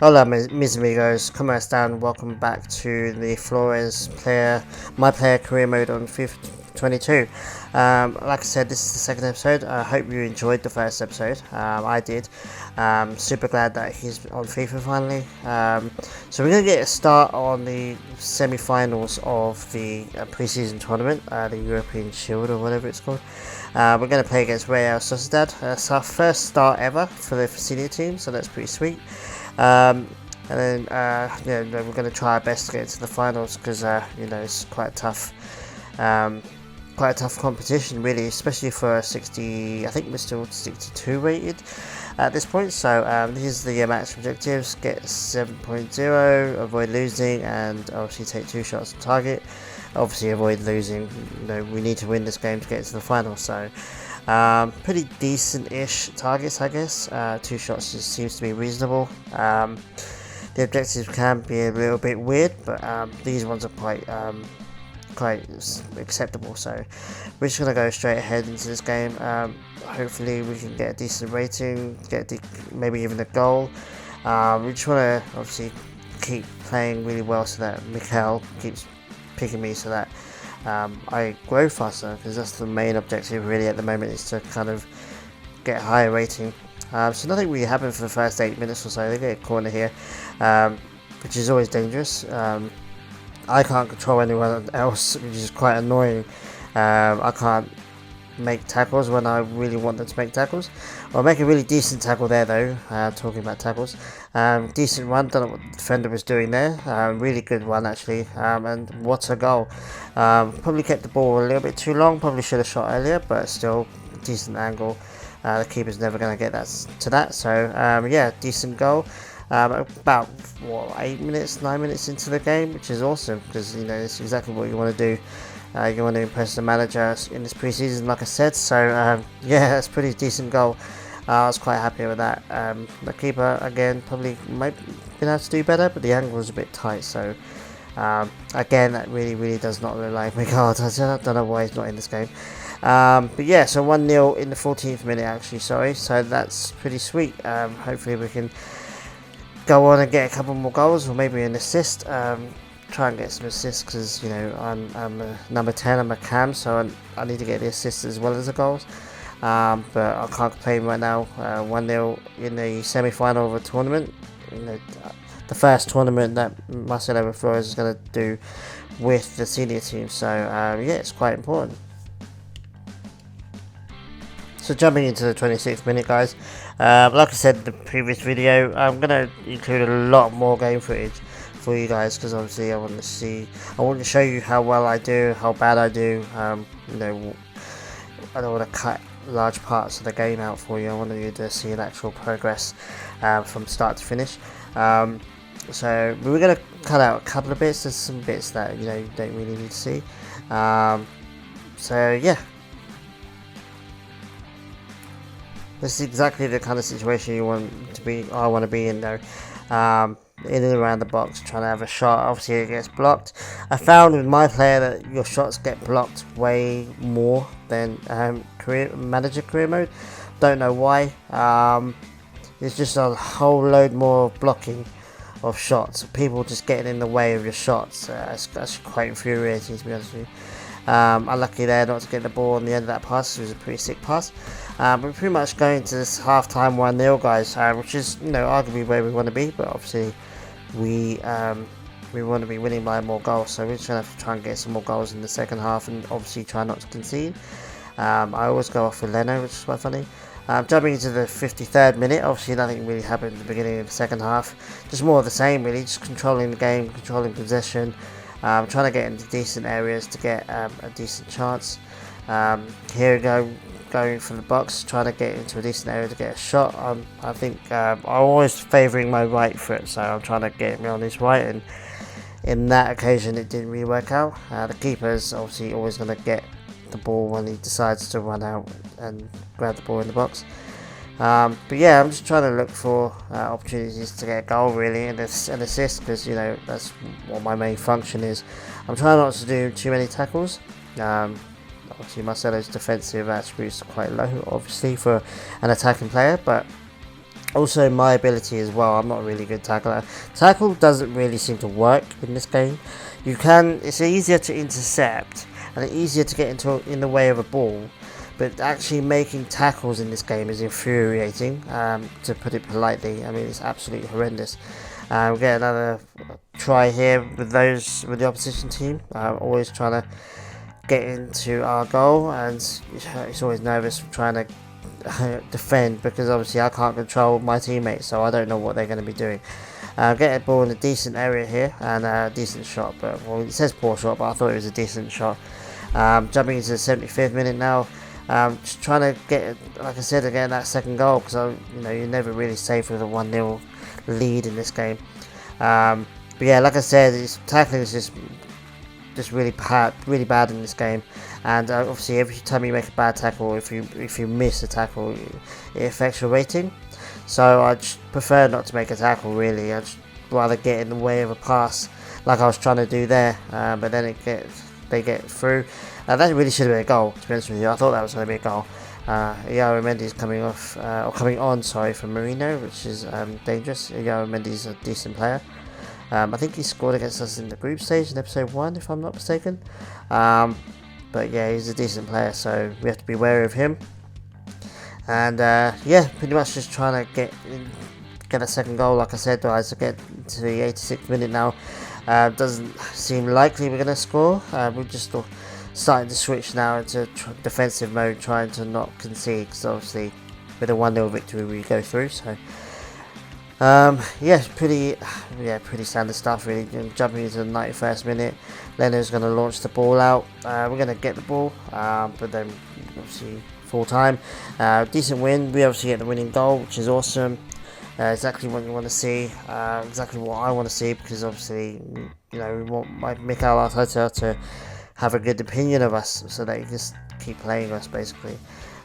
Hola, mis amigos, como están? Welcome back to the Flores my player career mode on FIFA22. Like I said, this is the second episode. I hope you enjoyed the first episode. I did. Super glad that he's on FIFA finally. So we're going to get a start on the semi-finals of the preseason tournament, the European Shield or whatever it's called. We're going to play against Real Sociedad. It's our first start ever for the senior team, so that's pretty sweet. And then we're going to try our best to get into the finals because it's quite a tough competition really, especially for 60. I think we're still 62 rated at this point. So here's the match objectives: get 7.0, avoid losing, and obviously take 2 shots on target. Obviously avoid losing. We need to win this game to get into the final. So pretty decent-ish targets, I guess. 2 shots just seems to be reasonable. The objectives can be a little bit weird, but these ones are quite acceptable. So we're just gonna go straight ahead into this game. Hopefully we can get a decent rating, maybe even a goal. We just want to obviously keep playing really well so that Mikel keeps picking me so that I grow faster, because that's the main objective really at the moment, is to kind of get a higher rating. So nothing really happened for the first 8 minutes or so. They get a corner here, which is always dangerous. I can't control anyone else, which is quite annoying. I can't make tackles when I really want them to make tackles. I'll make a really decent tackle there though, talking about tackles. Decent run, don't know what the defender was doing there. Really good one actually, and what a goal. Probably kept the ball a little bit too long, probably should have shot earlier, but still, decent angle. The keeper's never going to get that, so yeah, decent goal. About 9 minutes into the game, which is awesome, because it's exactly what you want to do. You want to impress the manager in this preseason, like I said. So yeah, that's a pretty decent goal. I was quite happy with that. The keeper again probably might been able to do better, but the angle was a bit tight. So again, that really does not look like Miguel. I don't know why he's not in this game. But yeah, so 1-0 in the 14th minute actually. Sorry, so that's pretty sweet. Hopefully we can go on and get a couple more goals, or maybe an assist. Try and get some assists, because I'm a number 10, I'm a cam, so I need to get the assists as well as the goals. But I can't complain right now. 1-0 in the semi-final of a tournament. The first tournament that Marcelo and Flores is going to do with the senior team. So yeah, it's quite important. So jumping into the 26th minute, guys. Like I said in the previous video, I'm going to include a lot more game footage for you guys, because obviously I want to show you how well I do, how bad I do. I don't want to cut large parts of the game out for you. I want you to see an actual progress from start to finish. So we were going to cut out a couple of bits. There's some bits that you don't really need to see. So yeah. This is exactly the kind of situation you want to be. I want to be in though. In and around the box, trying to have a shot. Obviously, it gets blocked. I found with my player that your shots get blocked way more than manager career mode. Don't know why. It's just a whole load more blocking of shots. People just getting in the way of your shots. That's quite infuriating, to be honest with you. Unlucky there not to get the ball on the end of that pass. It was a pretty sick pass. We're pretty much going to this half-time 1-0, guys, which is arguably where we want to be, but obviously we want to be winning by more goals, so we're just going to have to try and get some more goals in the second half, and obviously try not to concede. I always go off with Leno, which is quite funny. Jumping into the 53rd minute, obviously nothing really happened at the beginning of the second half, just more of the same really, just controlling the game, controlling possession. Trying to get into decent areas to get a decent chance. Here we go, going for the box, trying to get into a decent area to get a shot. I think I'm always favouring my right foot, so I'm trying to get me on his right, and in that occasion it didn't really work out. The keeper's obviously always going to get the ball when he decides to run out and grab the ball in the box. But yeah, I'm just trying to look for opportunities to get a goal really, and an assist, because that's what my main function is. I'm trying not to do too many tackles. Obviously Marcelo's defensive attributes are quite low, obviously, for an attacking player, but Also, my ability as well, I'm not a really good tackler. Tackle doesn't really seem to work in this game. It's easier to intercept and easier to get in the way of a ball, but actually making tackles in this game is infuriating, to put it politely. I mean, it's absolutely horrendous. We get another try here with the opposition team. Always trying to get into our goal, and it's always nervous trying to defend, because obviously I can't control my teammates, so I don't know what they're going to be doing. Get a ball in a decent area here, and a decent shot, but well, it says poor shot, but I thought it was a decent shot. Jumping into the 75th minute now, just trying to get, like I said, again that second goal, because you're never really safe with a 1-0 lead in this game. But yeah, like I said, tackling is just really bad in this game, and obviously every time you make a bad tackle, if you miss a tackle, it affects your rating. So I just prefer not to make a tackle, really. I just rather get in the way of a pass, like I was trying to do there, but then they get through. That really should have been a goal, to be honest with you. I thought that was going to be a goal. Yao Mendy's coming on from Marino, which is dangerous. Yao Mendy's a decent player. I think he scored against us in the group stage in episode 1, if I'm not mistaken. But yeah, he's a decent player, so we have to be wary of him. And yeah, pretty much just trying to get a second goal, like I said, guys, to get to the 86th minute now. Doesn't seem likely we're going to score. We're just starting to switch now into defensive mode, trying to not concede, because obviously with a 1-0 victory we go through. So pretty standard stuff, really. Jumping into the 91st minute, Leno's going to launch the ball out. We're going to get the ball, but then obviously full time. Decent win. We obviously get the winning goal, which is awesome. Exactly what you want to see. Exactly what I want to see, because obviously, we want Mikel Arteta to have a good opinion of us, so that he can keep playing us, basically.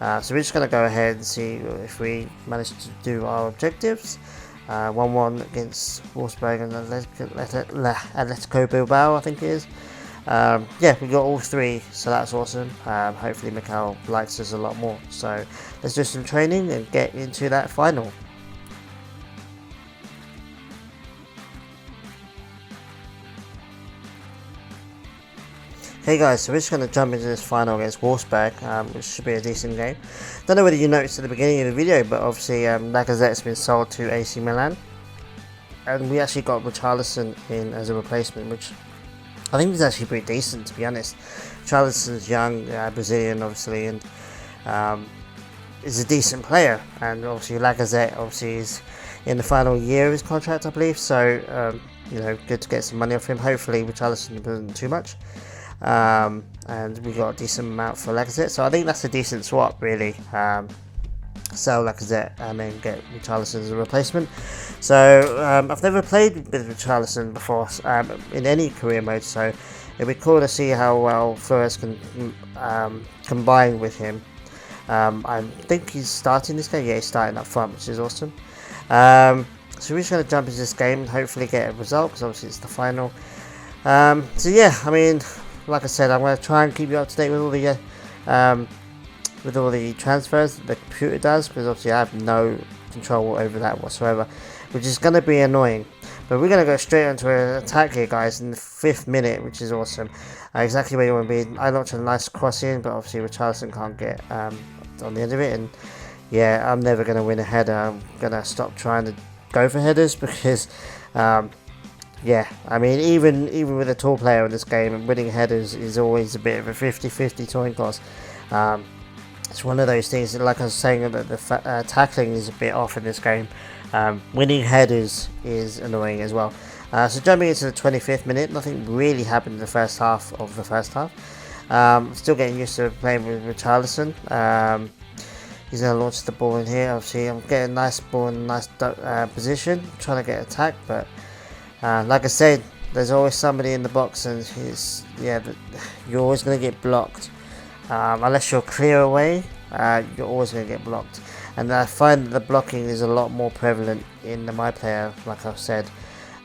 So we're just going to go ahead and see if we manage to do our objectives. 1-1 against Wolfsburg and Atletico Bilbao, I think it is. Yeah, we got all three, so that's awesome. Hopefully Mikel likes us a lot more. So let's do some training and get into that final. Hey guys, so we're just going to jump into this final against Wolfsburg, which should be a decent game. Don't know whether you noticed at the beginning of the video, but obviously Lacazette's been sold to AC Milan, and we actually got Richarlison in as a replacement, which I think is actually pretty decent, to be honest. Richarlison's young, Brazilian obviously, and is a decent player, and obviously Lacazette obviously is in the final year of his contract, I believe, so good to get some money off him. Hopefully Richarlison doesn't too much. And we got a decent amount for Lacazette, so I think that's a decent swap, really. Sell Lacazette and then get Richarlison as a replacement. So I've never played with Richarlison before in any career mode, so it'd be cool to see how well Flores can combine with him. I think he's starting this game. Yeah, he's starting up front, which is awesome. So we're just going to jump into this game and hopefully get a result, because obviously it's the final. So yeah, I mean, like I said, I'm going to try and keep you up to date with all the transfers that the computer does, because obviously I have no control over that whatsoever, which is going to be annoying. But we're going to go straight into an attack here, guys, in the 5th minute, which is awesome. Exactly where you want to be. I launched a nice cross in, but obviously Richarlison can't get on the end of it, and yeah, I'm never going to win a header. I'm going to stop trying to go for headers, because yeah, I mean, even with a tall player in this game, winning headers is always a bit of a 50-50 coin toss. It's one of those things, like I was saying, that the tackling is a bit off in this game. Winning headers is annoying as well. So jumping into the 25th minute, nothing really happened in the first half of the first half. Still getting used to playing with Richarlison. He's going to launch the ball in here. Obviously, I'm getting a nice ball in a nice position, trying to get attacked, but like I said, there's always somebody in the box, and you're always going to get blocked. Unless you're clear away, you're always going to get blocked. And I find that the blocking is a lot more prevalent in my player, like I've said.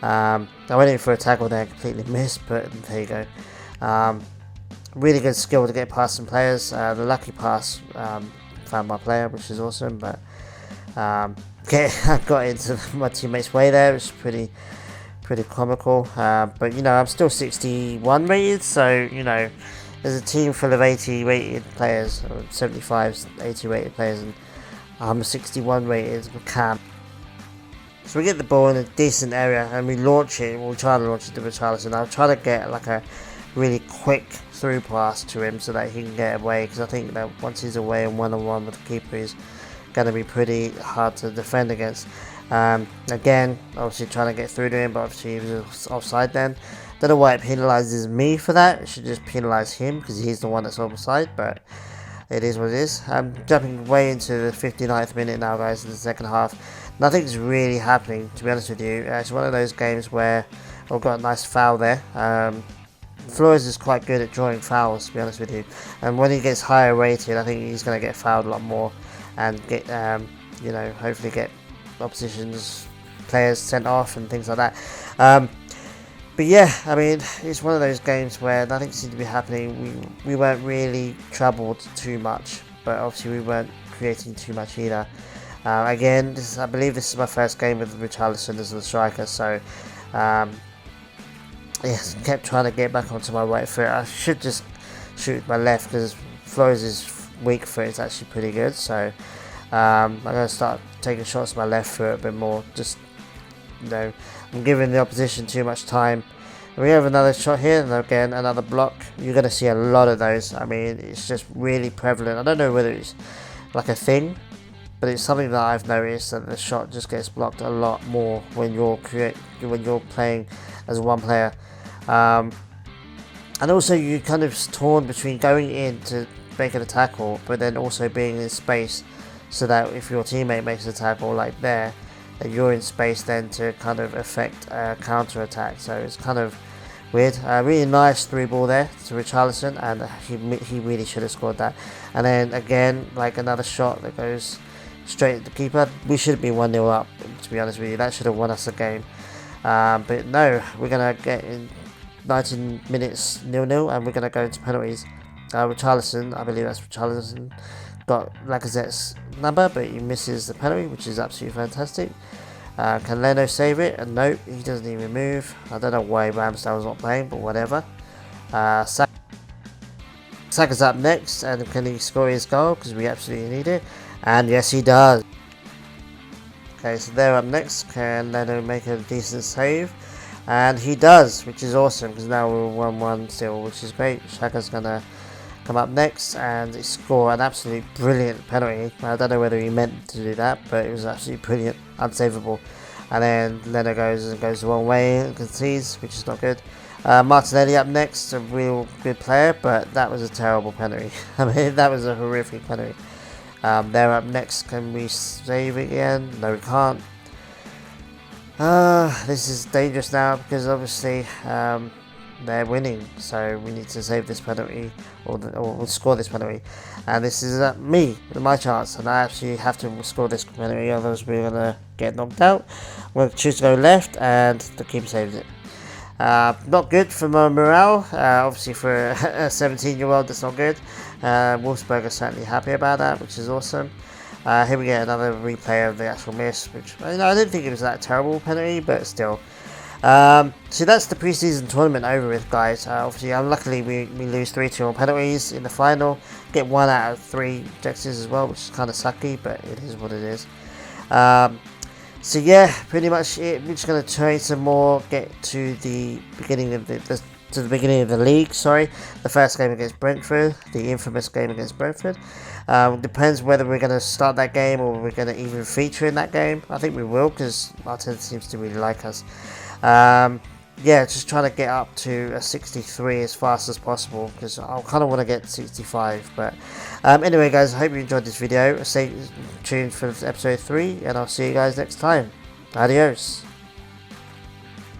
I went in for a tackle there, completely missed, but there you go. Really good skill to get past some players. The lucky pass found my player, which is awesome, but got into my teammate's way there. It's pretty comical. But you know, I'm still 61 rated, so you know, there's a team full of 80 rated players, or 75, 80 rated players, and I'm 61 rated. We can't. So we get the ball in a decent area and we launch it. We'll try to launch it to Richarlison. I'll try to get like a really quick through pass to him so that he can get away, because I think that once he's away and one-on-one with the keeper, he's going to be pretty hard to defend against. Again, obviously trying to get through to him, but obviously he was offside then. Don't know why it penalises me for that. It should just penalise him because he's the one that's offside, but it is what it is. I'm jumping way into the 59th minute now, guys, in the second half. Nothing's really happening, to be honest with you. It's one of those games where I've got a nice foul there. Flores is quite good at drawing fouls, to be honest with you. And when he gets higher rated, I think he's going to get fouled a lot more and get, you know, hopefully get opposition's players sent off and things like that. But yeah, I mean, it's one of those games where nothing seemed to be happening. We weren't really troubled too much, but obviously we weren't creating too much either. Again, I believe this is my first game with Richarlison as the striker, so yes, kept trying to get back onto my right foot. I should just shoot my left because Flores' weak foot is actually pretty good, so I'm going to start taking shots with my left foot a bit more. Just, you know, I'm giving the opposition too much time. We have another shot here, and again another block. You're going to see a lot of those. I mean, it's just really prevalent. I don't know whether it's like a thing, but it's something that I've noticed, that the shot just gets blocked a lot more when you're playing as one player. And also you're kind of torn between going in to make a tackle, but then also being in space, so that if your teammate makes a tackle like there, that you're in space then to kind of affect a counter attack. So it's kind of weird. Really nice through ball there to Richarlison, and he really should have scored that. And then again, like another shot that goes straight at the keeper. We should have been 1-0 up, to be honest with you. That should have won us the game. But no, we're going to get in 19 minutes 0-0, and we're going to go into penalties. Richarlison, I believe that's Richarlison, got Lacazette's number, but he misses the penalty, which is absolutely fantastic. Can Leno save it? And nope, he doesn't even move. I don't know why Ramsdale's not playing, but whatever. Saka's up next, and can he score his goal? Because we absolutely need it. And yes, he does. Okay, so they're up next. Can Leno make a decent save? And he does, which is awesome, because now we're 1-1 still, which is great. Shaka's going to come up next and score an absolute brilliant penalty. I don't know whether he meant to do that, but it was absolutely brilliant, unsavable. And then Leno goes the wrong way and concedes, which is not good. Martinelli up next, a real good player, but that was a terrible penalty. I mean, that was a horrific penalty. They're up next. Can we save it again? No, we can't. This is dangerous now, because obviously they're winning, so we need to save this penalty, or score this penalty. And this is my chance, and I actually have to score this penalty, otherwise we're going to get knocked out. We'll choose to go left, and the keeper saves it. Not good for my morale. Obviously for a 17-year-old, that's not good. Wolfsburg are certainly happy about that, which is awesome. Here we get another replay of the actual miss, which, you know, I didn't think it was that terrible penalty, but still. So that's the preseason tournament over with, guys. Obviously, unluckily, we lose 3-2 on penalties in the final. Get 1 out of 3 objectives as well, which is kind of sucky, but it is what it is. So yeah, pretty much it. We're just going to train some more, get to the beginning of the league. Sorry, the first game against Brentford, the infamous game against Brentford. Depends whether we're going to start that game or we're going to even feature in that game. I think we will, because Marcelo seems to really like us. Yeah, just trying to get up to a 63 as fast as possible, because I kind of want to get 65. But anyway, guys, I hope you enjoyed this video. Stay tuned for episode 3, and I'll see you guys next time. Adios.